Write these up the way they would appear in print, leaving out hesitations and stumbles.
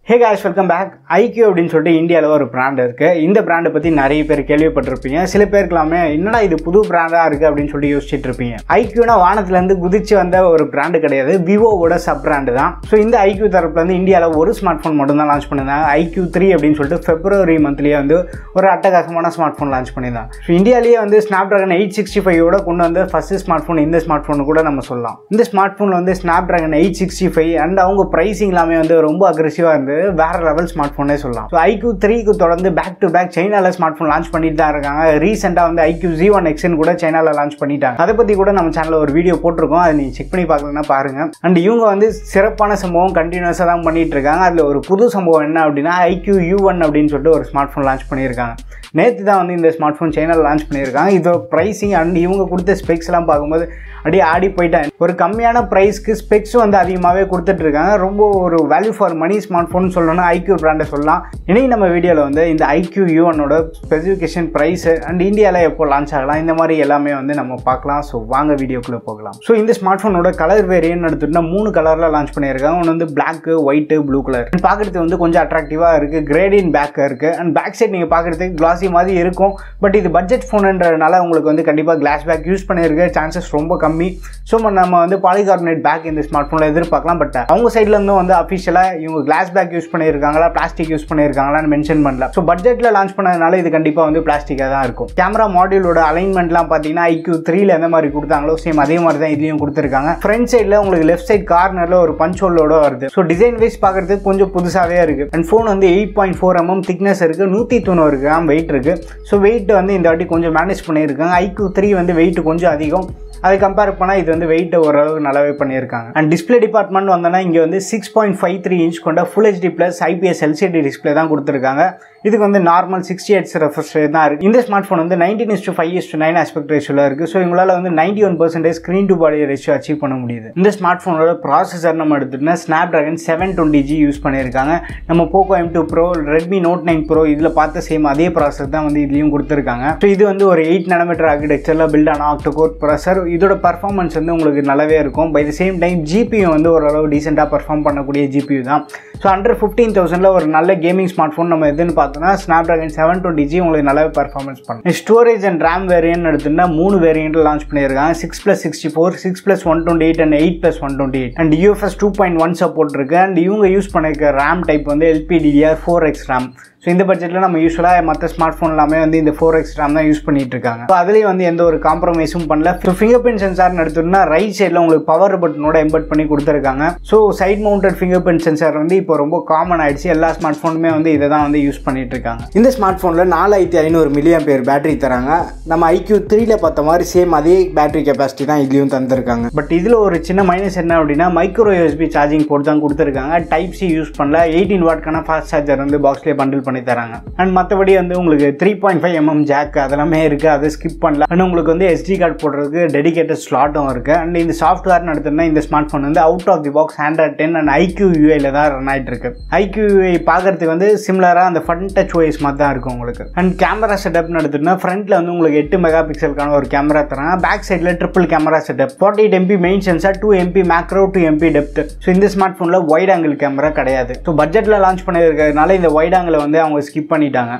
Hey guys, welcome back. Iqoo அப்படின்னு சொல்லிட்டு இந்தியால ஒரு பிராண்ட் இருக்கு. இந்த பிராண்ட் பத்தி நிறைய பேர் கேள்விப்பட்டிருப்பீங்க. சில பேருக்குலாமே என்னடா இது புது பிராண்டா இருக்கு அப்படின்னு சொல்லி யோசிச்சிட்டு இருப்பீங்க. Iqooனா வானத்துல இருந்து குதிச்சு வந்த ஒரு பிராண்ட் கிடையாது. விவோவோட சப் பிராண்ட் தான். ஸோ இந்த Iqoo தரப்புல இருந்து இந்தியால ஒரு ஸ்மார்ட் போன் மட்டும் தான் லான்ச் பண்ணிருந்தாங்க. Iqoo 3 அப்படின்னு சொல்லிட்டு February மந்த்லயே வந்து ஒரு அட்டகாசமான ஸ்மார்ட் போன் லான்ச் பண்ணிருந்தாங்க. ஸோ இந்தியாலயே வந்து Snapdragon 865 கொண்டு வந்த ஃபர்ஸ்ட் ஸ்மார்ட் போன் இந்த ஸ்மார்ட் போன் கூட நம்ம சொல்லலாம். இந்த ஸ்மார்ட் போன்ல வந்து Snapdragon 865 அண்ட் அவங்க பிரைசிங் எல்லாமே வந்து ரொம்ப அக்ரெசிவா இருந்து வேற லெவல் ஸ்மார்ட் போனே சொல்லலாம். ஸோ Iqoo 3க்கு தொடர்ந்து பேக் டு பேக் சைனால ஸ்மார்ட் போன் லான்ச் பண்ணிட்டு தான் இருக்காங்க. ரீசெண்டா வந்து Iqoo U1 கூட சைனால லான்ச் பண்ணிட்டாங்க. அதை பத்தி கூட நம்ம சேனல்ல ஒரு வீடியோ போட்டிருக்கோம். அதை நீங்க செக் பண்ணி பார்க்கலன்னா பாருங்க. அண்ட் இவங்க வந்து சிறப்பான சம்பவம் கண்டினியூஸா தான் பண்ணிட்டு இருக்காங்க. அதுல ஒரு புது சம்பவம் என்ன அப்படின்னா Iqoo U1 அப்படின்னு சொல்லிட்டு ஒரு ஸ்மார்ட் போன் லான்ச் பண்ணியிருக்காங்க. நேற்று தான் வந்து இந்த ஸ்மார்ட் போன் சைனால லான்ச் பண்ணியிருக்காங்க. இதோட பிரைசிங் அண்ட் இவங்க கொடுத்த ஸ்பெக்ஸ் எல்லாம் பார்க்கும்போது அப்படியே ஆடி போயிட்டாங்க. ஒரு கம்மியான பிரைஸ்க்கு ஸ்பெக்ஸும் வந்து அதிகமாகவே கொடுத்துட்டு இருக்காங்க. ரொம்ப ஒரு value for money smart phone சொல்லணும்னா Iqoo பிராண்டை சொல்லலாம். இன்னைக்கு நம்ம வீடியோவில் வந்து இந்த Iqoo U1 specification price and இந்தியாவில் எப்போ லான்ச் ஆகலாம் இந்த மாதிரி எல்லாமே வந்து நம்ம பார்க்கலாம். ஸோ வாங்க வீடியோக்குள்ளே போகலாம். ஸோ இந்த ஸ்மார்ட் போனோட கலர் வேரியன்ட் எடுத்துட்டா 3 கலரில் லான்ச் பண்ணியிருக்காங்க. ஒன்று வந்து பிளாக், ஒயிட், ப்ளூ கலர். பார்க்குறதுக்கு வந்து கொஞ்சம் அட்ராக்டிவாக இருக்குது. கிரேடியன் பேக் இருக்குது. அண்ட் பேக் சைட் நீங்கள் பார்க்குறதுக்கு கிளாசி மாதிரி இருக்கும். பட் இது பட்ஜெட் ஃபோனுன்றதுனால உங்களுக்கு வந்து கண்டிப்பாக கிளாஸ் பேக் யூஸ் பண்ணியிருக்க சான்சஸ் ரொம்ப கம்மி. ஸோ நம்ம வந்து பாலிகார்பனேட் பேக் இந்த ஸ்மார்ட் ஃபோனில் எதிர்பார்க்கலாம். பட் அவங்க சைட்லேருந்தும் வந்து அஃபிஷியலாக இவங்க கிளாஸ் பேக் யூஸ் பண்ணியிருக்காங்களா பிளாஸ்டிக் யூஸ் பண்ணியிருக்காங்களான்னு மென்ஷன் பண்ணல. ஸோ பட்ஜெட்டில் லான்ச் பண்ணதுனால இது கண்டிப்பாக வந்து பிளாஸ்டிக்காக தான் இருக்கும். கேமரா மாடியூலோட அலைன்மெண்ட்லாம் பார்த்தீங்கன்னா Iqoo 3ல எந்த மாதிரி கொடுத்தாங்களோ சேம் அதே மாதிரி தான் இதுலையும் கொடுத்துருக்காங்க. ஃப்ரண்ட் சைடில் உங்களுக்கு லெஃப்ட் சைட் கார்னரில் ஒரு பஞ்ச் ஹோலோட வருது. ஸோ டிசைன் வைஸ் பார்க்குறதுக்கு கொஞ்சம் புதுசாகவே இருக்குது. அண்ட் ஃபோன் வந்து 8.4 mm திக்னஸ் இருக்குது. 190 கிராம் வெயிட் இருக்குது. ஸோ வெயிட் வந்து இந்த வாட்டி கொஞ்சம் மேனேஜ் பண்ணியிருக்காங்க. Iqoo 3 வந்து வெயிட் கொஞ்சம் அதிகம். அதை கம்பேர் பண்ணால் இது வந்து வெயிட் ஓரளவுக்கு நல்லாவே பண்ணியிருக்காங்க. அண்ட் டிஸ்பிளே டிபார்ட்மெண்ட் வந்தோன்னா இங்கே வந்து 6.53 இன்ச் கொண்ட full HD plus IPS LCD display தான் கொடுத்துருக்காங்க. இதுக்கு வந்து நார்மல் 60 Hz ரெஃப்ரெஷ் ரேட் தான் இருக்குது. இந்த ஸ்மார்ட் ஃபோன் வந்து 19:5:9 ஆஸ்பெக்ட் ரேஷியோவில் இருக்குது. ஸோ இவங்களால் வந்து 91% screen to body ratio achieve பண்ண முடியுது. இந்த ஸ்மார்ட் ஃபோனோட ப்ராசஸர் நம்ம எடுத்துகிட்டோம்னா Snapdragon 720G யூஸ் பண்ணியிருக்காங்க. நம்ம Poco M2 Pro, Redmi Note 9 Pro இதில் பார்த்த சேம் அதே ப்ராசஸர் தான் வந்து இதுலேயும் கொடுத்துருக்காங்க. ஸோ இது வந்து ஒரு 8 nm ஆர்கிடெக்சரில் பில்ட் ஆன ஆக்டோகோர் ப்ராசஸர். இதோட பர்ஃபார்மன்ஸ் வந்து உங்களுக்கு நல்லாவே இருக்கும். By the same time GPU வந்து ஓரளவு டீசெண்டாக பர்ஃபார்ம் பண்ணக்கூடிய GPU தான். ஸோ அண்டர் 15,000 ஒரு நல்ல கேமிங் ஸ்மார்ட் ஃபோன் நம்ம எதுன்னு பார்த்தோம்னா Snapdragon 720G உங்களுக்கு நல்லாவே பர்ஃபார்மன்ஸ் பண்ணும். ஸ்டோரேஜ் அண்ட் RAM வேரியன்ட் எடுத்துன்னா 3 வேரியன்ட் லான்ச் பண்ணியிருக்காங்க. 6+64, 6+128 அண்ட் 8+128 அண்ட் UFS 2.1 சப்போர்ட் இருக்குது. அண்ட் இவங்க யூஸ் பண்ணிருக்க RAM டைப் வந்து LPDDR4X RAM. ஸோ இந்த பட்ஜெட்டில் நம்ம யூஸ்வலாக மற்ற ஸ்மார்ட் ஃபோன் எல்லாமே வந்து இந்த 4X RAM தான் யூஸ் பண்ணிட்டு இருக்காங்க. ஸோ அதுலேயும் வந்து எந்த ஒரு காம்ப்ரமைஸும் பண்ணல. ஸோ ஃபிங்கர் பிரிண்ட் சென்சார்னு எடுத்தோம்னா ரைட் சைடில் உங்களுக்கு பவர் பட்டனோட எம்பெட் பண்ணி கொடுத்துருக்காங்க. So side mounted fingerprint sensor வந்து இப்போ ரொம்ப காமன் ஆயிடுச்சு. எல்லா ஸ்மார்ட் ஃபோனுமே வந்து இதை தான் வந்து யூஸ் பண்ணிட்டு இருக்காங்க. இந்த ஸ்மார்ட் ஃபோனில் 4500 mAh பேட்டரி தராங்க. நம்ம Iqoo 3ல பார்த்த மாதிரி சேம் அதே பேட்டரி கெப்பாசிட்டி தான் இதுலையும் தந்திருக்காங்க. பட் இதில் ஒரு சின்ன மைனஸ் என்ன அப்படின்னா மைக்ரோ USB சார்ஜிங் போர்ட் தான் கொடுத்துருக்காங்க. Type-C யூஸ் பண்ணல. 18 வாட்க்கான ஃபாஸ்ட் சார்ஜர் வந்து பாக்ஸ்லேயே பண்டில் பண்ணி தராங்க. அண்ட் மற்றபடி வந்து உங்களுக்கு 3.5 mm ஜாக் அதெல்லாமே இருக்குது. அதை ஸ்கிப் பண்ணல. அண்ட் உங்களுக்கு வந்து SD கார்டு போடுறதுக்கு டெடிகேட்டட் ஸ்லாட்டும் இருக்குது. அண்ட் இந்த சாஃப்ட்வேர்னு எடுத்தோம்னா இந்த ஸ்மார்ட் ஃபோன் வந்து out of the box Android 10 and Iqoo UI தான் ரன் ஆகிட்டு இருக்கு. Iqoo UI பார்க்கறதுக்கு வந்து சிமிலராக அந்த ஃபன் டச் OS மாதிரி தான் இருக்கும் உங்களுக்கு. அண்ட் கேமரா செட்டப்னு எடுத்துட்டோம்னா ஃப்ரண்ட்டில் வந்து உங்களுக்கு 8 MP ஒரு கேமரா தராங்க. பேக் சைடில் triple camera setup, 48 MP main sensor, 2 MP macro, 2 MP depth. So இந்த ஸ்மார்ட் ஃபோனில் வைட் ஆங்கிள் கேமரா கிடையாது. ஸோ பட்ஜெட்டில் லான்ச் பண்ணியிருக்கிறதுனால இந்த வைட் ஆங்கிளை வந்து அவங்க ஸ்கிப் பண்ணிட்டாங்க.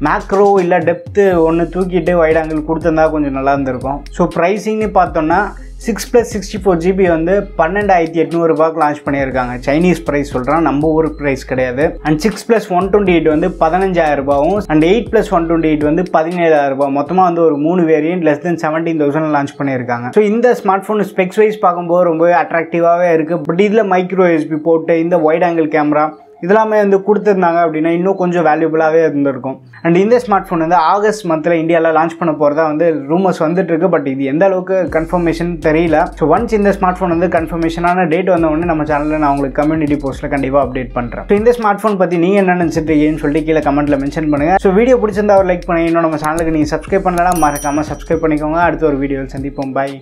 மேக்ரோ இல்லை டெப்த்து ஒன்று தூக்கிட்டு வைட் ஆங்கிள் கொடுத்துருந்தா கொஞ்சம் நல்லா இருந்திருக்கும். ஸோ ப்ரைஸிங்னு பார்த்தோம்னா 6+64GB வந்து 12,800 லான்ச் பண்ணியிருக்காங்க. சைனீஸ் ப்ரைஸ் சொல்கிறேன், நம்ம ஊர் ப்ரைஸ் கிடையாது. அண்ட் 6+128 வந்து 15,000 அண்ட் 8+128 வந்து 17,000. மொத்தமாக வந்து ஒரு 3 வேரியன்ட் லெஸ் தென் 17,000 லான்ச் பண்ணியிருக்காங்க. ஸோ இந்த ஸ்மார்ட் ஃபோன் ஸ்பெக்ஸ் வைஸ் பார்க்கும்போது ரொம்பவே அட்ராக்டிவாகவே இருக்குது. பட் இதில் மைக்ரோ USB போட்டு இந்த வைட் ஆங்கிள் கேமரா இதெல்லாமே வந்து கொடுத்துருந்தாங்க அப்படின்னா இன்னும் கொஞ்சம் வேல்யூபிளாகவே இருந்திருக்கும். அண்ட் இந்த ஸ்மார்ட் ஃபோன் வந்து ஆகஸ்ட் மந்தில் இந்தியாவில் லான்ச் பண்ண போகிறதா வந்து ரூமர்ஸ் வந்துட்டு இருக்கு. பட் இது எந்த அளவுக்கு கன்ஃபர்மேஷன் தெரியல. ஸோ ஒன்ஸ் இந்த ஸ்மார்ட் ஃபோன் வந்து கன்ஃபர்மேஷனான டேட் வந்த உடனே நம்ம சேனலில் நான் உங்களுக்கு கம்யூனிட்டி போஸ்ட்டில் கண்டிப்பாக அப்டேட் பண்ணுறேன். ஸோ இந்த ஸ்மார்ட் ஃபோன் பற்றி நீங்கள் என்ன நினச்சிட்டு இருக்கீங்கன்னு சொல்லிட்டு கீழே கமெண்ட்டில் மென்ஷன் பண்ணுங்கள். ஸோ வீடியோ பிடிச்சிருந்தா ஒரு லைக் பண்ணி இன்னும் நம்ம சேனலுக்கு நீங்கள் சப்ஸ்கிரைப் பண்ணலாம் மறக்காமல் சப்ஸ்கிரைப் பண்ணிக்கோங்க. அடுத்த ஒரு வீடியோவில் சந்திப்போம். பாய்.